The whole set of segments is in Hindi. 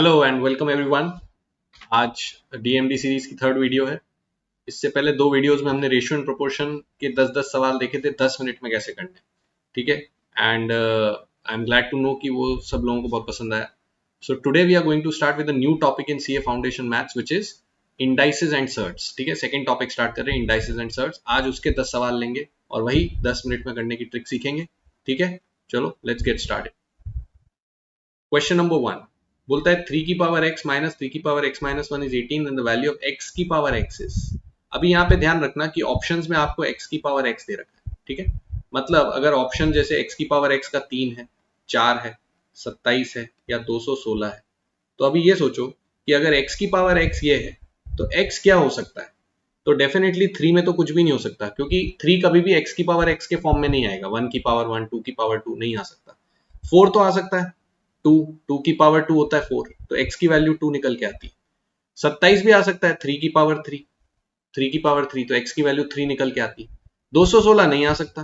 Hello and welcome everyone. आज डीएमडी सीरीज की थर्ड वीडियो है। इससे पहले दो वीडियोस में हमने रेशियो एंड प्रोपोर्शन के 10-10 सवाल देखे थे 10 मिनट में कैसे करने, ठीक है। And I am glad to know कि वो सब लोगों को बहुत पसंद आया। So today we are going to start with a new topic in CA foundation maths which is indices and surds, ठीक है। सेकंड टॉपिक स्टार्ट कर रहे हैं, इंडाइसेस एंड सर्ट्स। आज उसके 10 सवाल लेंगे और वही 10 मिनट में करने की ट्रिक सीखेंगे, ठीक है। चलो let's get started. Question number 1 बोलता है 3 की पावर x माइनस 3 की power x minus 1 is 18 and the value of x की पावर x इज। अभी यहाँ पे ध्यान रखना कि ऑप्शंस में आपको x की पावर x दे रखा है, ठीक है। मतलब अगर ऑप्शन जैसे x की पावर x का 3 है, 4 है, 27 है या 216 है, तो अभी ये सोचो कि अगर x की पावर x ये है तो x क्या हो सकता है। तो डेफिनेटली 3 में तो कुछ भी नहीं हो सकता, क्योंकि 3 कभी भी x की पावर x के फॉर्म में नहीं आएगा। 1 की पावर 1, 2 की पावर 2 नहीं आ सकता। 4 तो आ सकता है, 2 की पावर 2 होता है 4, तो x की वैल्यू 2 निकल के आती है। 27 भी आ सकता है 3 की पावर 3, 3 की पावर 3, तो x की वैल्यू 3 निकल के आती है। 216 नहीं आ सकता,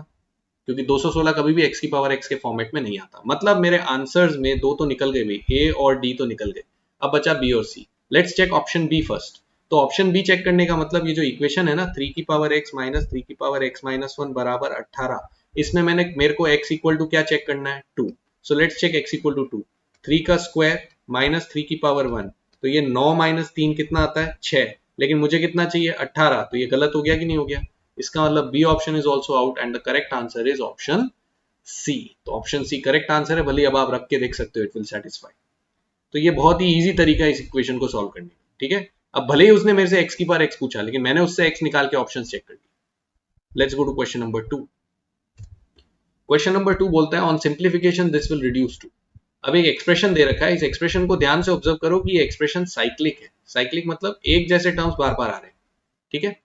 क्योंकि 216 कभी भी x की पावर x के फॉर्मेट में नहीं आता। मतलब मेरे आंसर्स में दो तो निकल गए भाई, a और d तो निकल गए। अब बचा b और c। Let's check option b first. तो ऑप्शन बी चेक करने का मतलब ये जो इक्वेशन है ना, 3 की पावर x माइनस 3 की पावर x माइनस 1 बराबर 18, इसमें मेरे को x इक्वल टू क्या चेक करना है, 2। So let's check x equal to 2। 3 का स्क्वायर माइनस 3 की पावर 1, तो ये 9 माइनस 3 कितना आता है, 6। लेकिन मुझे कितना चाहिए, 18। तो ये गलत हो गया कि नहीं हो गया। इसका मतलब B option is also out and the correct answer is option C. तो ऑप्शन सी करेक्ट आंसर है, भले अब आप रख के देख सकते हो, इट विल सेटिस्फाई। तो ये बहुत ही इजी तरीका है इस इक्वेशन को सॉल्व करने का, ठीक है। अब भले ही उसने मेरे से x की पावर x पूछा, लेकिन मैंने उससे x निकाल के ऑप्शन चेक कर दिया। Let's go to question number 2। Question number 2 बोलता है on simplification this will reduce to. अब एक एक्सप्रेशन दे रखा है, इस एक्सप्रेशन को ध्यान से ऑब्जर्व करो कि ये एक्सप्रेशन साइक्लिक है। साइक्लिक मतलब एक जैसे टर्म्स बार बार आ रहे हैं, ठीक है।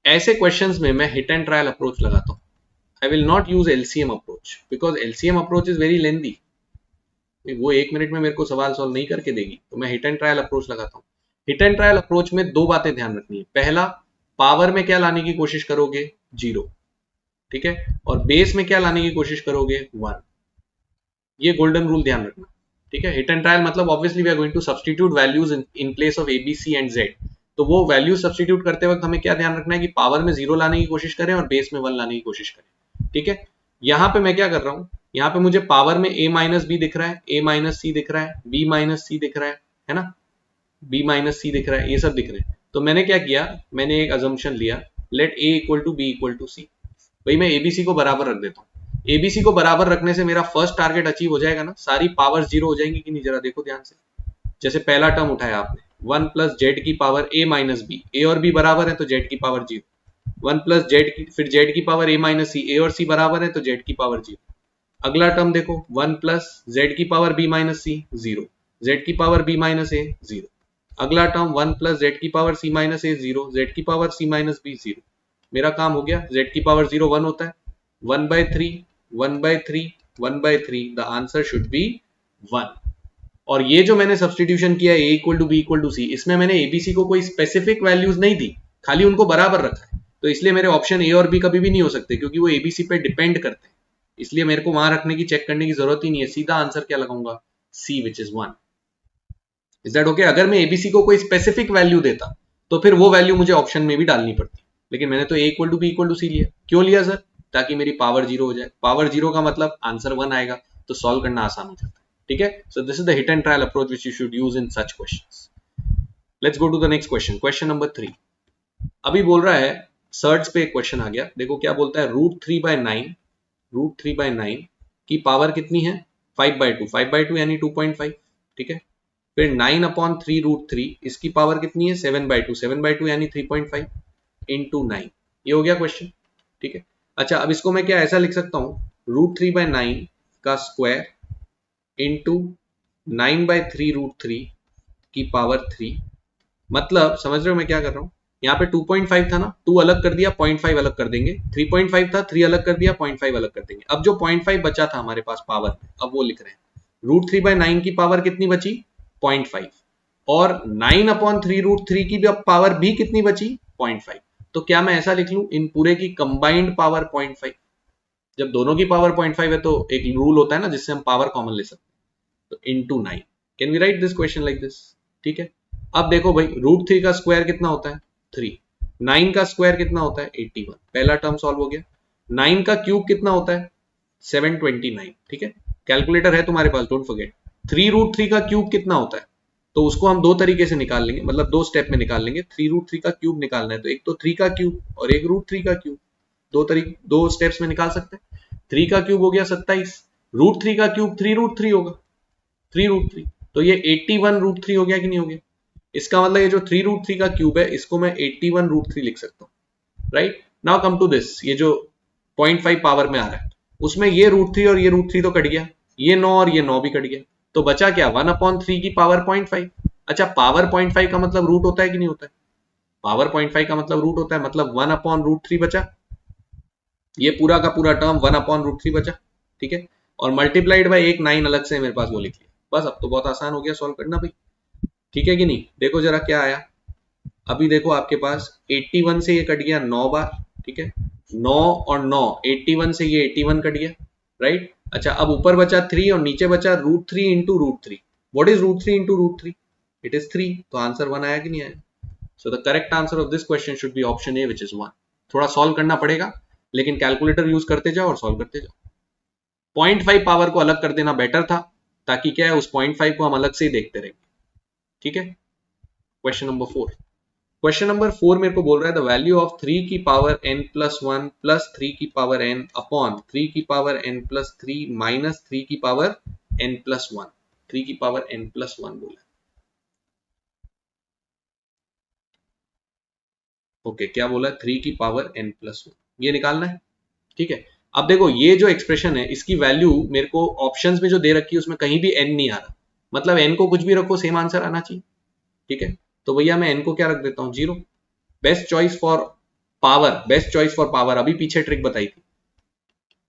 ऐसे क्वेश्चंस में मैं हिट एंड ट्रायल अप्रोच लगाता हूं। I will not use LCM approach, because LCM approach is very lengthy. वो 1 मिनट में मेरे को सवाल सॉल्व नहीं करके देगी, तो मैं हिट एंड ट्रायल अप्रोच लगाता हूँ। हिट एंड ट्रायल अप्रोच में दो बातें ध्यान रखनी है। पहला, पावर में क्या लाने की कोशिश करोगे, 0, ठीक है। और बेस में क्या लाने की कोशिश करोगे, 1। ये गोल्डन रूल ध्यान रखना, ठीक है। हिट एंड ट्रायल मतलब obviously we are going to substitute values in place of A B C and Z. तो वो वैल्यू सब्स्टिट्यूट करते वक्त हमें क्या ध्यान रखना है कि पावर में 0 लाने की कोशिश करें और बेस में 1 लाने की कोशिश करें, ठीक है। यहां पे मैं क्या कर रहा हूं, यहाँ पे मुझे पावर में a माइनस बी दिख रहा है, a माइनस सी दिख रहा है, b माइनस सी दिख रहा है ना, b माइनस सी दिख रहा है, ये सब दिख रहे हैं। तो मैंने क्या किया, मैंने एक अजम्पशन लिया, let a equal to B equal to C. भाई मैं एबीसी को बराबर रख देता हूँ। एबीसी को बराबर रखने से मेरा फर्स्ट टारगेट अचीव हो जाएगा ना। सारी पावर 0 हो जाएंगी कि नहीं, जरा देखो ध्यान से। जैसे पहला टर्म उठाया आपने, 1 प्लस जेड की पावर a माइनस बी, ए और b बराबर है तो z की पावर 0। 1 प्लस जेड की, फिर z की पावर a माइनस सी, ए और c बराबर है तो z की पावर 0। अगला टर्म देखो, 1 प्लस जेड की पावर b माइनस सी, 0। जेड की पावर b माइनस ए, 0। अगला टर्म 1 प्लस जेड की पावर c माइनस ए, 0। जेड की पावर c माइनस बी, 0। मेरा काम हो गया। z की पावर 0 1 होता है, 1/3, 1/3, 1/3, द आंसर शुड बी 1। और ये जो मैंने सब्सटीट्यूशन किया a equal to B equal to C, इसमें मैंने एबीसी को कोई स्पेसिफिक वैल्यूज नहीं दी, खाली उनको बराबर रखा है। तो इसलिए मेरे ऑप्शन ए और बी कभी भी नहीं हो सकते, क्योंकि वो एबीसी पे डिपेंड करते हैं। इसलिए मेरे को वहां रखने की, चेक करने की जरूरत ही नहीं है। सीधा आंसर क्या लगाऊंगा, C which is 1। Is that okay. अगर मैं एबीसी को कोई स्पेसिफिक वैल्यू देता तो फिर वो वैल्यू मुझे ऑप्शन में भी डालनी पड़ती, लेकिन मैंने तो A equal to B equal to C लिया। क्यों लिया सर, ताकि मेरी पावर 0 हो जाए। पावर 0 का मतलब आंसर 1 आएगा, तो सॉल्व करना आसान हो जाता है, ठीक है। So this is the hit and trial approach which you should use in such questions. Let's go to the next question, question number 3। अभी बोल रहा है, सर्च पे एक क्वेश्चन आ गया, देखो क्या बोलता है। √3/9, √3/9 की पावर कितनी है, 5/2, 5/2 यानी 2.5, ठीक है। फिर 9/3√3, इसकी पावर कितनी है, 7/2, 7/2 यानी 3.5 इंटू 9। ये हो गया क्वेश्चन, ठीक है। अच्छा, अब इसको मैं क्या ऐसा लिख सकता हूँ, √3/9 का स्क्वायर इंटू 9/3√3 की पावर 3। मतलब समझ रहे हो मैं क्या कर रहा हूँ, यहाँ पे 2.5 था ना, 2 अलग कर दिया, 0.5 अलग कर देंगे। 3.5 था, 3 अलग कर दिया, 0.5 अलग कर देंगे। अब जो 0.5 बचा था हमारे पास पावर में, अब वो लिख रहे हैं। √3/9 की पावर कितनी बची, 0.5, और 9/3√3 की पावर भी कितनी बची, 0.5। तो क्या मैं ऐसा लिख लूं, इन पूरे की कंबाइंड पावर 0.5। जब दोनों की पावर 0.5 है तो एक रूल होता है ना जिससे हम पावर कॉमन ले सकते हैं, तो into 9। Can we write this question like this? ठीक है, अब देखो भाई √3 का स्क्वायर कितना होता है 3, 9 का स्क्वायर कितना होता है 81, पहला टर्म सॉल्व हो गया। 9 का क्यूब कितना होता है 729, ठीक है, कैलकुलेटर है तुम्हारे पास, डोंट फॉरगेट। 3√3 का क्यूब कितना होता है, तो उसको हम दो तरीके से निकाल लेंगे, मतलब दो स्टेप में निकाल लेंगे। 3√3 का क्यूब निकालना है तो एक तो 3 का क्यूब और एक √3 का क्यूब, दो स्टेप्स में निकाल सकते हैं। 3 का क्यूब हो गया 27, √3 का क्यूब 3√3 होगा, 3√3, तो ये 81√3 हो गया कि नहीं हो गया? इसका मतलब ये जो 3√3 का क्यूब है इसको मैं 81√3 लिख सकता हूँ, right. Now come to this, ये जो 0.5 पावर में आ रहा है उसमें ये √3 और ये √3 तो कट गया, ये 9 और ये 9 भी कट गया, तो बचा क्या 1/3 की पावर 0.5। अच्छा, पावर 0.5 का मतलब रूट होता है कि नहीं होता है? पावर 0.5 का मतलब रूट होता है, मतलब 1/√3 बचा, ये पूरा का पूरा टर्म 1/√3 बचा, ठीक है, और मल्टीप्लाइड बाय एक 9 अलग से मेरे पास वो लिख लिया। बस अब तो बहुत आसान हो गया सॉल्व करना भाई, ठीक है कि नहीं? देखो जरा क्या आया, अभी देखो आपके पास 81 से ये कट गया 9 बार, ठीक है, 9 और 9, 81 से ये 81 कट गया, राइट। अच्छा, अब ऊपर बचा 3 और नीचे बचा √3 into √3। What is √3 into √3? It is 3, तो आंसर 1 आया कि नहीं आया? So the correct answer of this question should B option A, which is 1। थोड़ा सॉल्व करना पड़ेगा, लेकिन कैलकुलेटर यूज करते जाओ और सॉल्व करते जाओ। 0.5 पावर को अलग कर देना बेटर था, ताकि क्या है उस 0.5 को हम अलग से ही देखते रहेंगे, ठीक है। क्वेश्चन नंबर 4, क्वेश्चन नंबर 4 मेरे को बोल रहा है द वैल्यू ऑफ 3 की पावर n+1 प्लस 3 की पावर n अपॉन 3 की पावर n+3 माइनस 3 की पावर n+1, 3 की पावर n+1 बोला। ओके, क्या बोला 3 की पावर n+1, ये निकालना है, ठीक है। अब देखो ये जो एक्सप्रेशन है इसकी वैल्यू मेरे को ऑप्शंस में जो दे रखी है उसमें कहीं भी n नहीं आ रहा, मतलब n को कुछ भी रखो सेम आंसर आना चाहिए, ठीक है। तो भैया मैं n को क्या रख देता हूं 0, best choice for power, best choice for power, अभी पीछे ट्रिक बताई थी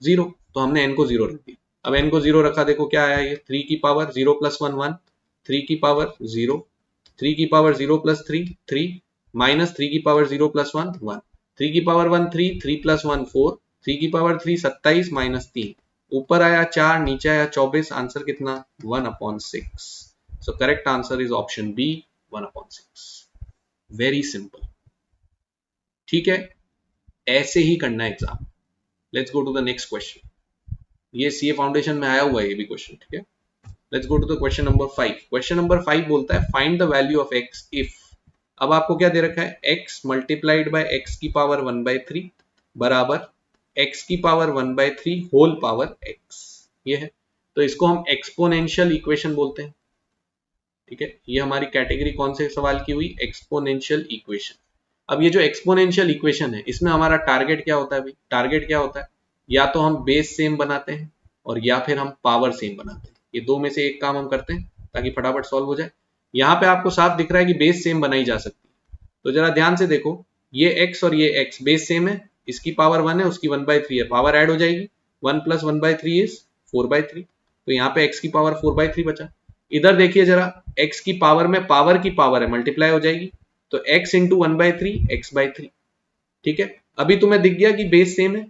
0, तो हमने n को 0 रख दिया। अब n को 0 रखा, देखो क्या आया, ये 3 की पावर 0 + 1 1, 3 की पावर 0, 3 की पावर 0 + 3 3, माइनस 3 की पावर 0 + 1 1, 3 की पावर 1 3, 3 + 1 4, 3 की पावर 3 27 माइनस 3, ऊपर आया 4 नीचे आया 24, आंसर कितना 1/6। So correct answer is option B 1/6। Very simple, ठीक है, ऐसे ही करना है exam. Let's go to the next question, ये सीए फाउंडेशन में आया हुआ है ये भी क्वेश्चन, ठीक है। Let's go to the question number 5। Question number 5 बोलता है find the value of x if, अब आपको क्या दे रखा है x मल्टीप्लाइड बाय x की पावर 1/3 बराबर x की पावर 1/3 होल पावर x, ये है, तो इसको हम एक्सपोनेंशियल इक्वेशन बोलते हैं, ठीक है। ये हमारी कैटेगरी कौन से सवाल की हुई, एक्सपोनेंशियल इक्वेशन। अब ये जो एक्सपोनेंशियल इक्वेशन है इसमें हमारा टारगेट क्या होता है भाई, टारगेट क्या होता है, या तो हम बेस सेम बनाते हैं और या फिर हम पावर सेम बनाते हैं, ये दो में से एक काम हम करते हैं ताकि फटाफट सॉल्व हो जाए। यहाँ पे आपको साफ दिख रहा है कि बेस सेम बनाई जा सकती है, तो जरा ध्यान से देखो, ये x और ये x बेस सेम है, इसकी पावर 1 है उसकी 1/3 है, पावर ऐड हो जाएगी, 1 + 1/3 इज 4/3, तो यहाँ पे x की पावर 4/3 बचा। इधर देखिए जरा, x की पावर में पावर की पावर है, मल्टीप्लाई हो जाएगी, तो x इंटू 1/3 x/3, ठीक है। अभी तुम्हें दिख गया कि बेस सेम है,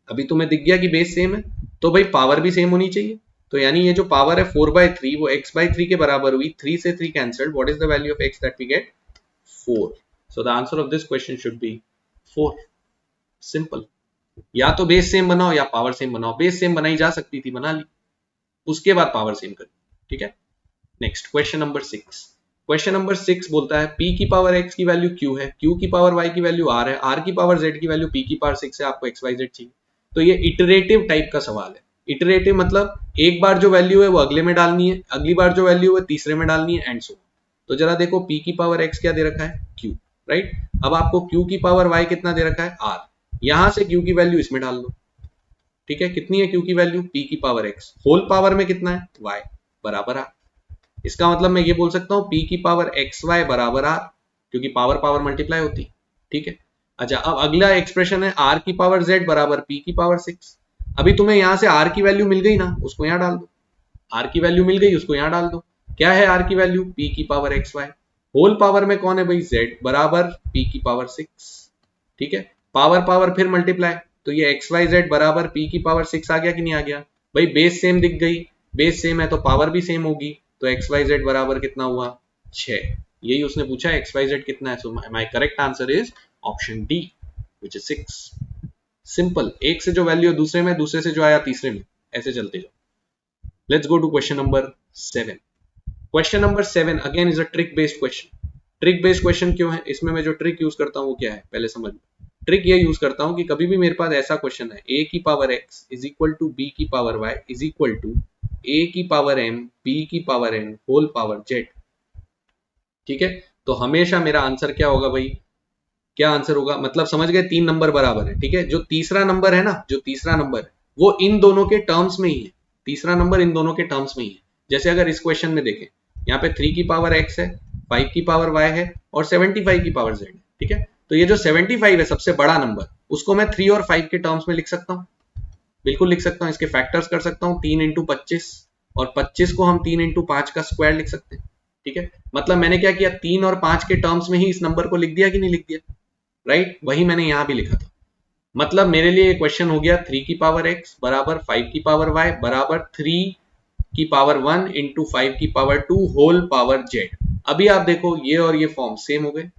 अभी तुम्हें दिख गया कि बेस सेम है, तो भाई पावर भी सेम होनी चाहिए, तो यानी ये जो पावर है 4/3 वो x/3 के बराबर हुई, 3 से 3 cancelled, what is the value of x that we get 4। So the answer of this question should be 4, simple. या तो बेस सेम बनाओ या पावर सेम बनाओ, बेस सेम बनाई जा सकती थी बना ली, उसके बाद पावर सेम करी, ठीक है। Next question number 6, question number 6 बोलता है p की पावर x की वैल्यू q है, q की पावर y की वैल्यू r है, r की पावर z की वैल्यू p की पावर 6 है, आपको xyz चाहिए। तो ये इटरेटिव टाइप का सवाल है, इटरेटिव मतलब एक बार जो वैल्यू है वो अगले में डालनी है, अगली बार जो वैल्यू है तीसरे में डालनी है, एंड सो। तो जरा देखो p की पावर x क्या दे रखा है q, राइट। अब आपको q की पावर y कितना दे रखा है r, यहां से q की वैल्यू इसमें डाल दो, ठीक है। कितनी है q की वैल्यू, p की पावर x होल पावर में कितना है y बराबर r, इसका मतलब मैं ये बोल सकता हूं p की पावर xy बराबर r, क्योंकि पावर पावर मल्टीप्लाई होती, ठीक है। अच्छा, अब अगला एक्सप्रेशन है r की पावर z बराबर p की पावर 6। अभी तुम्हें यहां से r की वैल्यू मिल गई ना, उसको यहां डाल दो, r की वैल्यू मिल गई उसको यहां डाल दो। क्या है r की वैल्यू, p की पावर xy, होल पावर में कौन है भाई z बराबर p की पावर 6, ठीक है। पावर पावर फिर मल्टीप्लाई, तो ये xyz बराबर p की पावर 6 आ गया कि नहीं आ गया भाई, बेस सेम दिख गई, बेस सेम है तो पावर भी सेम होगी, तो XYZ बराबर कितना हुआ 6, यही उसने पूछा XYZ कितना है। So my correct answer is option D which is 6। Simple, एक से जो वैल्यू है दूसरे में, दूसरे से जो आया तीसरे में, ऐसे चलते जाओ। Let's go to question number 7। Question number 7 again is a trick based question. Trick based question क्यों है, इसमें मैं जो ट्रिक यूज करता हूं वो क्या है पहले समझ लो। ट्रिक ये यूज करता हूं कि कभी भी मेरे पास ऐसा क्वेश्चन है a की power x is equal to b की power y is equal to a की पावर m b की power n whole power z, ठीक है। तो हमेशा मेरा आंसर क्या होगा भाई, क्या आंसर होगा, मतलब समझ गए, 3 नंबर बराबर है, ठीक है। जो तीसरा नंबर है ना, जो तीसरा नंबर है वो इन दोनों के टर्म्स में ही है, तीसरा नंबर इन दोनों के टर्म्स में ही है। जैसे अगर इस क्वेश्चन में देखें, यहाँ पे 3 की पावर x है, 5 की पावर y है और 75 की पावर z है, ठीक है। तो ये जो 75 है सबसे बड़ा नंबर, उसको मैं 3 और 5 के टर्म्स में लिख सकता हूँ, बिल्कुल लिख सकता हूँ। इसके फैक्टर्स कर सकता हूँ 3 इंटू 25 और 25 को हम 3 इंटू 5 का स्क्वायर लिख सकते हैं, ठीक है। मतलब मैंने क्या किया, 3 और 5 के टर्म्स में ही इस नंबर को लिख दिया कि नहीं लिख दिया, राइट। वही मैंने यहां भी लिखा था। मतलब मेरे लिए ये क्वेश्चन हो गया 3 की पावर x बराबर 5 की पावर y बराबर 3 की पावर 1 इंटू 5 की पावर 2 होल पावर z। अभी आप देखो ये और ये फॉर्म सेम हो गए,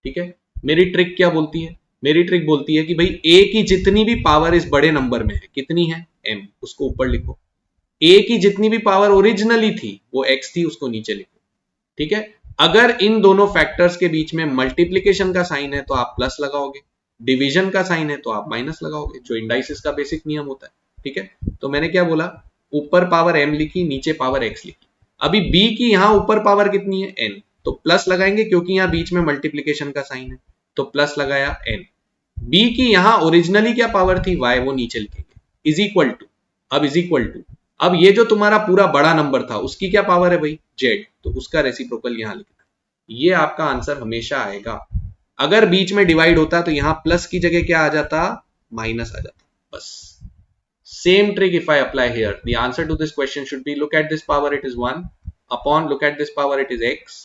ठीक है। मेरी ट्रिक क्या बोलती है, मेरी ट्रिक बोलती है कि भाई a की जितनी भी पावर इस बड़े नंबर में है, कितनी है m, उसको ऊपर लिखो। a की जितनी भी पावर ओरिजिनली थी वो x थी, उसको नीचे लिखो, ठीक है। अगर इन दोनों फैक्टर्स के बीच में मल्टीप्लीकेशन का साइन है तो आप प्लस लगाओगे, डिवीजन का साइन है तो आप माइनस लगाओगे, जो इंडाइसिस का बेसिक नियम होता है, ठीक है। तो मैंने क्या बोला, ऊपर पावर m लिखी, नीचे पावर x लिखी। अभी b की यहां ऊपर पावर कितनी है n, तो प्लस लगाएंगे क्योंकि यहां बीच में मल्टीप्लीकेशन का साइन है, तो प्लस लगाया n। b की यहां ओरिजिनली क्या पावर थी y, वो नीचे लिखेंगे, इज इक्वल टू, अब इज इक्वल टू, अब ये जो तुम्हारा पूरा बड़ा नंबर था उसकी क्या पावर है भाई z, तो उसका रेसिप्रोकल यहां लिखना, ये आपका आंसर हमेशा आएगा। अगर बीच में डिवाइड होता तो यहां प्लस की जगह क्या आ जाता, माइनस आ जाता, बस। Same trick if I apply here, the answer to this question should be look at this power it is 1 upon look at this power it is x,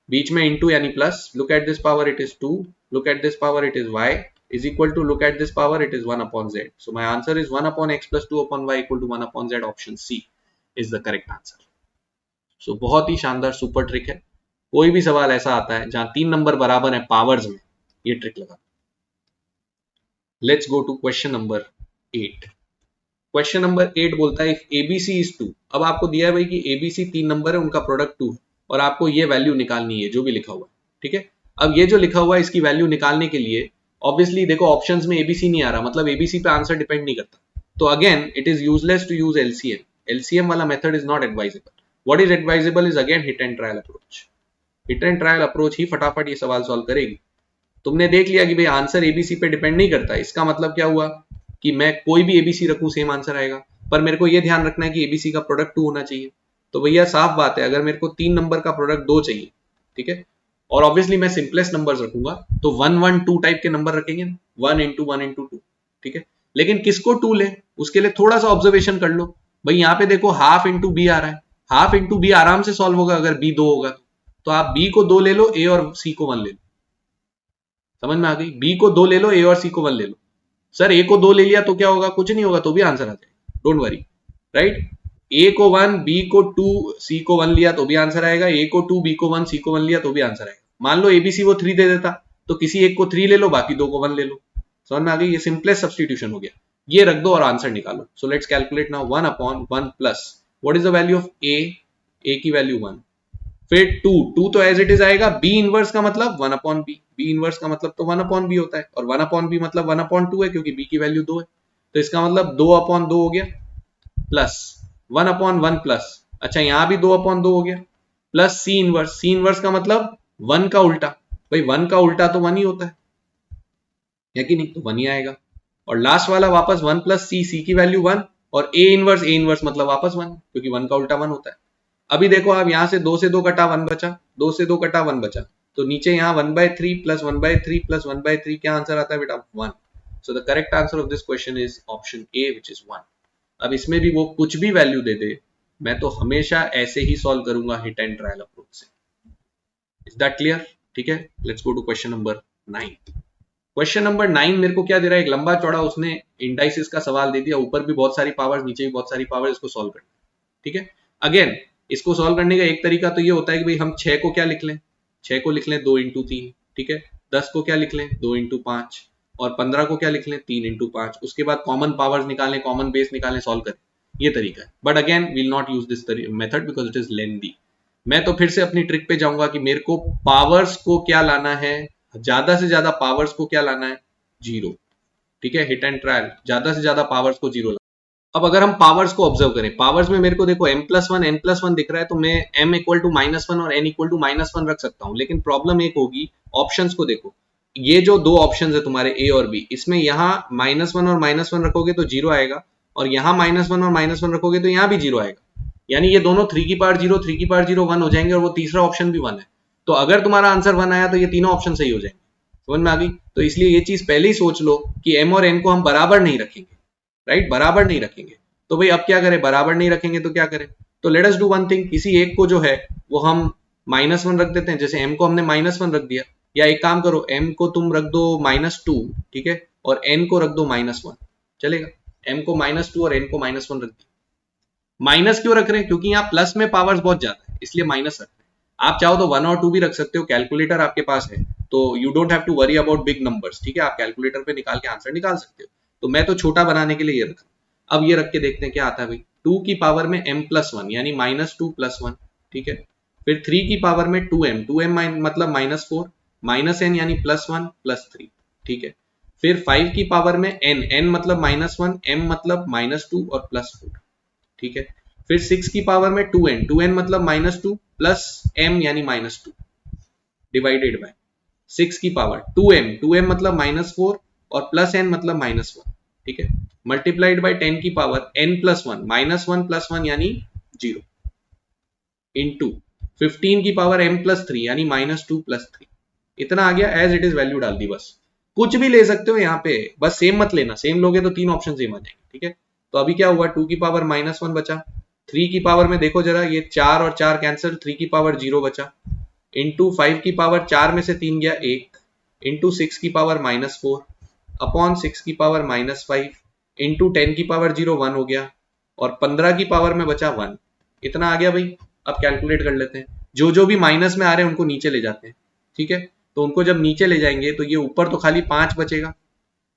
बीच में इनटू यानी plus, look at this power it is 2, look at this power it is y is equal to look at this power it is 1 upon z. So my answer is 1 upon x plus 2 upon y equal to 1 upon z. Option C is the correct answer. So बहुत ही शानदार सुपर ट्रिक है। कोई भी सवाल ऐसा आता है जहां 3 नंबर बराबर है पावर्स में, ये ट्रिक लगा। Let's go to question number 8। Question number 8 बोलता है इफ ABC is 2। अब आपको दिया है भाई कि ABC 3 नंबर है, उनका प्रोडक्ट 2 है और आपको ये वैल्यू निकालनी है जो भी लिखा हुआ है, ठीक है। अब ये जो लिखा हुआ है इसकी वैल्यू निकालने के लिए ऑब्वियसली देखो ऑप्शंस में एबीसी नहीं आ रहा, मतलब एबीसी पे आंसर डिपेंड नहीं करता। तो again it is useless to use LCM, LCM वाला method is not advisable. What is advisable is again hit and trial approach. Hit and trial approach ही फटाफट ये सवाल सॉल्व करेगी। तुमने देख लिया कि भाई आंसर एबीसी पे डिपेंड नहीं करता, इसका मतलब क्या हुआ कि मैं कोई भी एबीसी रखूं सेम आंसर आएगा, पर मेरे को ये ध्यान रखना है कि एबीसी का प्रोडक्ट 2 होना चाहिए। तो भैया साफ बात है, अगर मेरे को 3 नंबर का प्रोडक्ट 2 चाहिए, ठीक है, और ऑब्वियसली मैं सिंपलेस्ट नंबर्स रखूंगा, तो 1 1 2 टाइप के नंबर रखेंगे, 1 इंटू 1 इंटू 2, ठीक है। लेकिन किसको 2 ले, उसके लिए थोड़ा सा ऑब्जर्वेशन कर लो भाई। यहाँ पे देखो हाफ इंटू बी आ रहा है, हाफ इंटू बी आराम से सॉल्व होगा अगर बी 2 होगा तो आप बी को 2 ले लो, ए और सी को 1 ले लो। समझ में आ गई, बी को 2 ले लो, ए और सी को 1 ले लो। सर ए को 2 ले लिया तो क्या होगा, कुछ नहीं होगा, तो भी आंसर आ जाएगा, डोंट वरी, राइट। ए को 1, बी को 2, सी को 1 लिया तो भी आंसर आएगा, ए को 2, बी को 1, सी को 1 लिया तो भी आंसर आएगा। मान लो एबीसी वो 3 दे देता तो किसी एक को 3 ले लो, बाकी 2 को 1 ले लो। समझ में आ गई, ये सिंपलेस्ट सब्स्टिट्यूशन हो गया। ये रख दो और आंसर निकालो। So let's calculate now 1 upon 1 plus what is the value of A की वैल्यू 1, फिर 2 तो एज इट इज आएगा, बी इनवर्स का मतलब 1 अपॉन बी, बी इनवर्स का मतलब तो 1 अपॉन बी होता है, और 1 अपॉन बी मतलब 1 अपॉन 2 है क्योंकि बी की वैल्यू 2 है, तो इसका मतलब 2 अपॉन 2 हो गया, प्लस 1 अपॉन 1 प्लस, अच्छा यहां भी 2 अपॉन 2 हो गया, plus C inverse, C inverse का मतलब 1 का उल्टा, भाई 1 का उल्टा तो 1 ही होता है कि नहीं, तो 1 ही आएगा। और लास्ट वाला वापस 1 प्लस सी, सी की वैल्यू 1, और ए इनवर्स मतलब वापस 1 क्योंकि 1 का उल्टा 1 होता है। अभी देखो आप यहां से 2 से 2 कटा 1 बचा, 2 से 2 कटा 1 बचा, तो नीचे यहां 1/3 प्लस 1/3 प्लस 1/3 क्या आंसर आता है बेटा, 1। So the correct answer of this question is option A which is 1। अब इसमें भी वो कुछ भी वैल्यू दे दे, मैं तो हमेशा ऐसे ही सॉल्व करूंगा हिट एंड ट्रायल अप्रोच से। इज दैट क्लियर, ठीक है। Let's go to question number 9। Question number 9 मेरे को क्या दे रहा है, एक लंबा चौड़ा उसने इंडाइसिस का सवाल दे दिया, ऊपर भी बहुत सारी पावर्स, नीचे भी बहुत सारी पावर्स, इसको सॉल्व करना, ठीक है। अगेन इसको सॉल्व करने का एक तरीका तो ये होता है कि भाई हम 6 को क्या लिख लें, 6 को लिख लें 2 इंटू 3, ठीक है, 10 को क्या लिख लें 2 इंटू 5, और 15 को क्या लिख लें 3 इंटू 5, उसके बाद कॉमन पावर्स निकालें, कॉमन बेस निकालें, सॉल्व करें, ये तरीका है। But again will not use this method because it is lengthy. मैं तो फिर से अपनी ट्रिक पे जाऊंगा कि मेरे को पावर्स को क्या लाना है, ज्यादा से ज्यादा पावर्स को क्या लाना है, जीरो, ठीक है, हिट एंड ट्रायल, ज्यादा से ज्यादा पावर्स को जीरो। अब अगर हम पावर्स को ऑब्जर्व करें, पावर्स में मेरे को देखो m+1 n+1 दिख रहा है, तो मैं m इक्वल टू -1 और n इक्वल टू -1 रख सकता हूं, लेकिन प्रॉब्लम एक होगी, ऑप्शंस को देखो, ये जो दो ऑप्शंस है तुम्हारे a और b, इसमें यहाँ -1 और -1 रखोगे तो जीरो आएगा, और यहाँ -1 और -1 रखोगे तो यहाँ भी जीरो आएगा, यानी ये दोनों 3 की पावर 0 3 की पावर 0 1 हो जाएंगे, और वो तीसरा ऑप्शन भी 1 है। तो अगर तुम्हारा आंसर 1 आया तो ये तीनों ऑप्शन सही हो जाएंगे, समझ में आ गई? तो इसलिए ये चीज पहले ही सोच लो कि m और n को हम बराबर नहीं रखेंगे, राइट, बराबर नहीं रखेंगे। तो भाई अब क्या करें, बराबर नहीं रखेंगे तो क्या करें, तो let us do one thing, किसी एक को जो है वो हम -1 रख देते हैं, जैसे m को हमने -1 रख दिया, या एक काम करो m को तुम रख दो -2, ठीक है, और n को रख दो -1, चलेगा, m को -2 और n को -1 रख दिया। माइनस क्यों रख रहे हैं, क्योंकि यहाँ प्लस में पावर्स बहुत ज्यादा है, इसलिए माइनस रख रहे हैं। आप चाहो तो 1 और 2 भी रख सकते हो, कैलकुलेटर आपके पास है, तो you don't have to worry about big numbers, ठीक है, आप कैलकुलेटर पे निकाल के आंसर निकाल सकते हो। तो मैं तो छोटा बनाने के लिए ये रखा। अब ये रख के देखते हैं क्या आता है भाई, 2 की पावर में m+1 यानी -2 + 1, ठीक है, फिर 3 की पावर में 2m, 2m मतलब -4, -n यानी +1 +3, ठीक है, फिर 5 की पावर में n, n मतलब -1, m मतलब -2 और +4, ठीक है, फिर 6 की पावर में 2n, 2n मतलब -2 प्लस m यानी -2 डिवाइडेड बाय 6 की पावर 2m, 2m मतलब -4 और प्लस n मतलब -1, ठीक है, मल्टीप्लाइड बाय 10 की पावर n+1, -1 + 1 यानी 0, इनटू 15 की पावर m+3 यानी -2 + 3, इतना आ गया, एज इट इज वैल्यू डाल दी, बस कुछ भी ले सकते हो यहाँ पे, बस सेम मत लेना, सेम लोगे तो तीन ऑप्शन सेम आ जाएंगे, ठीक है। तो अभी क्या हुआ, 2 की पावर -1 बचा, 3 की पावर में देखो जरा, ये 4 और 4 कैंसिल, 3 की पावर 0 बचा, इंटू 5 की पावर 4 में से 3 गया 1, इंटू 6 की पावर -4 अपॉन 6 की पावर -5 इंटू 10 की पावर 0 1 हो गया, और 15 की पावर में बचा 1, इतना आ गया भाई। अब कैलकुलेट कर लेते हैं, जो जो भी माइनस में आ रहे हैं उनको नीचे ले जाते हैं, ठीक है, तो उनको जब नीचे ले जाएंगे तो ये ऊपर तो खाली 5 बचेगा,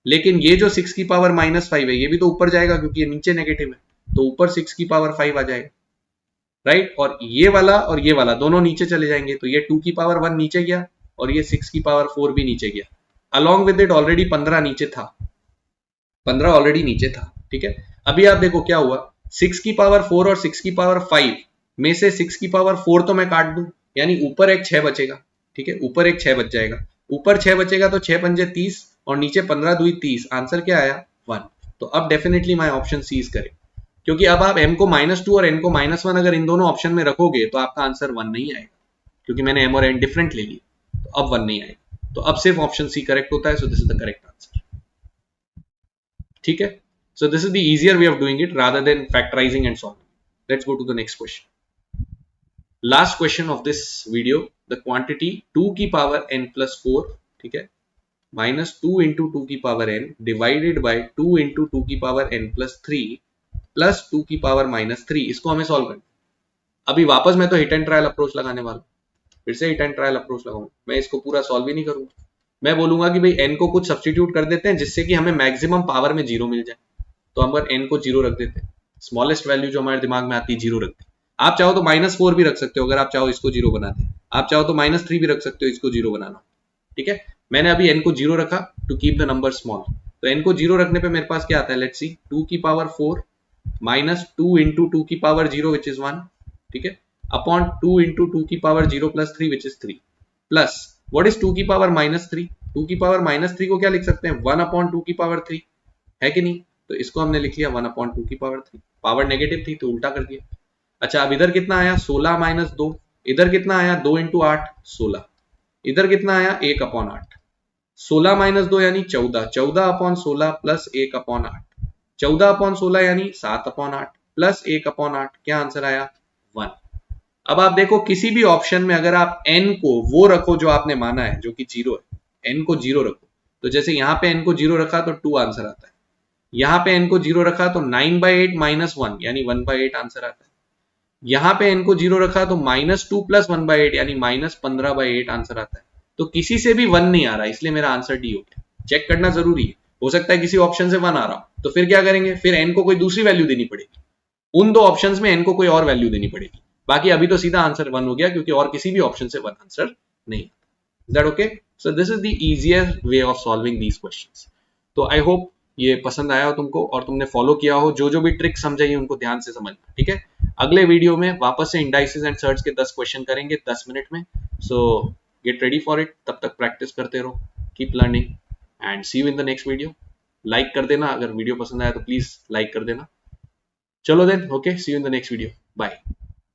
लेकिन ये जो 6 की पावर -5 है ये भी तो ऊपर जाएगा क्योंकि ये नीचे नेगेटिव है, तो ऊपर 6 की पावर 5 आ जाएगा, राइट, और ये वाला दोनों नीचे चले जाएंगे, तो ये 2 की पावर 1 नीचे गया, और ये 6 की पावर 4 भी नीचे गया, अलॉन्ग विद इट ऑलरेडी 15 नीचे था, 15 ऑलरेडी नीचे था, ठीक है। अभी आप देखो क्या हुआ, 6 की पावर 4 और 6 की पावर 5 में से 6 की पावर 4 तो मैं काट दूं, यानी ऊपर एक 6 बचेगा, ठीक है, ऊपर एक 6 बच जाएगा, ऊपर 6 बचेगा तो 6 पंजे 30 और नीचे 15 दूई 30, आंसर क्या आया 1। तो अब definitely my option C is correct, क्योंकि अब आप m को -2 और n को -1 अगर इन दोनों ऑप्शन में रखोगे तो आपका आंसर 1 नहीं आएगा, क्योंकि मैंने m और n डिफरेंट ले ली, तो अब 1 नहीं आएगा, तो अब सिर्फ ऑप्शन सी करेक्ट होता है, so this is the correct answer, ठीक है। So this is the easier way of doing it rather than factorizing and solving. Let's go to the next question. Last question of this video, the quantity 2 की power n plus 4, ठीक है, minus 2 into 2 की power n divided by 2 into 2 की power n plus 3 plus 2 की power minus 3, इसको हमें सॉल्व करना। अभी वापस मैं तो हिट एंड ट्रायल अप्रोच लगाने वाला हूँ, फिर से हिट एंड ट्रायल अप्रोच लगाऊंगा, मैं इसको पूरा सॉल्व ही नहीं करूंगा, मैं बोलूंगा कि भाई n को कुछ सब्सटीट्यूट कर देते हैं जिससे कि हमें मैक्सिमम पावर में 0 मिल जाए, तो हम अगर n को 0 रख देते हैं, स्मॉलेस्ट वैल्यू जो हमारे दिमाग में आती है 0 रखते हैं। आप चाहो तो -4 भी रख सकते हो, अगर आप चाहो इसको 0 बना दे, आप चाहो तो -3 भी रख सकते हो इसको 0 बनाना, ठीक है। मैंने अभी n को 0 रखा to keep the number small, तो n को 0 रखने पे मेरे पास क्या आता है, लेट्स सी, 2 की पावर 4 माइनस 2 इंटू 2 की पावर 0 विच इज 1, ठीक है, अपॉन 2 इंटू 2 की power 0 plus 3 which is 3, plus what is 2 की पावर -3, 2 की पावर -3 को क्या लिख सकते हैं, 1 अपॉन 2 की पावर 3, है कि नहीं, तो इसको हमने लिख लिया 1 अपॉन 2 की पावर 3, पावर नेगेटिव थी तो उल्टा कर दिया। अच्छा, अब इधर कितना आया 16 माइनस 2, इधर कितना आया 2 इंटू 8 16, इधर कितना आया 1 अपॉन 8, 16 माइनस 2 यानी 14, 14 अपॉन 16 प्लस 1 अपॉन 8, 14 अपॉन 16 यानी 7 अपॉन 8 प्लस 1 अपॉन 8, क्या आंसर आया 1। अब आप देखो किसी भी ऑप्शन में अगर आप n को वो रखो जो आपने माना है जो कि 0 है, n को 0 रखो, तो जैसे यहाँ पे n को 0 रखा तो 2 आंसर आता है, यहाँ पे n को 0 रखा तो 9/8 -1 यानी 1/8 आंसर आता है, यहाँ पे n को 0 रखा तो -2 + 1/8 यानी -15/8 आंसर आता है। तो किसी से भी 1 नहीं आ रहा, इसलिए मेरा आंसर डी हो गया। चेक करना जरूरी है, हो सकता है किसी ऑप्शन से 1 आ रहा, तो फिर क्या करेंगे, फिर n को कोई दूसरी वैल्यू देनी पड़ेगी, उन दो ऑप्शंस में n को कोई और वैल्यू देनी पड़ेगी। बाकी अभी तो सीधा आंसर 1 हो गया, क्योंकि और किसी भी ऑप्शन से 1 आंसर नहीं। Is that okay? So this is the easier way of solving these questions. तो आई होप ये पसंद आया हो तुमको और तुमने फॉलो किया हो, जो जो भी ट्रिक समझाई उनको ध्यान से समझना, ठीक है। अगले वीडियो में वापस से इंडाइसिस एंड सर्ट्स के 10 क्वेश्चन करेंगे 10 मिनट में। So get ready for it, तब तक प्रैक्टिस करते रहो, keep learning and see you in the next video. Like कर देना, अगर वीडियो पसंद आया तो प्लीज लाइक कर देना। चलो then, okay, see you in the next video, bye.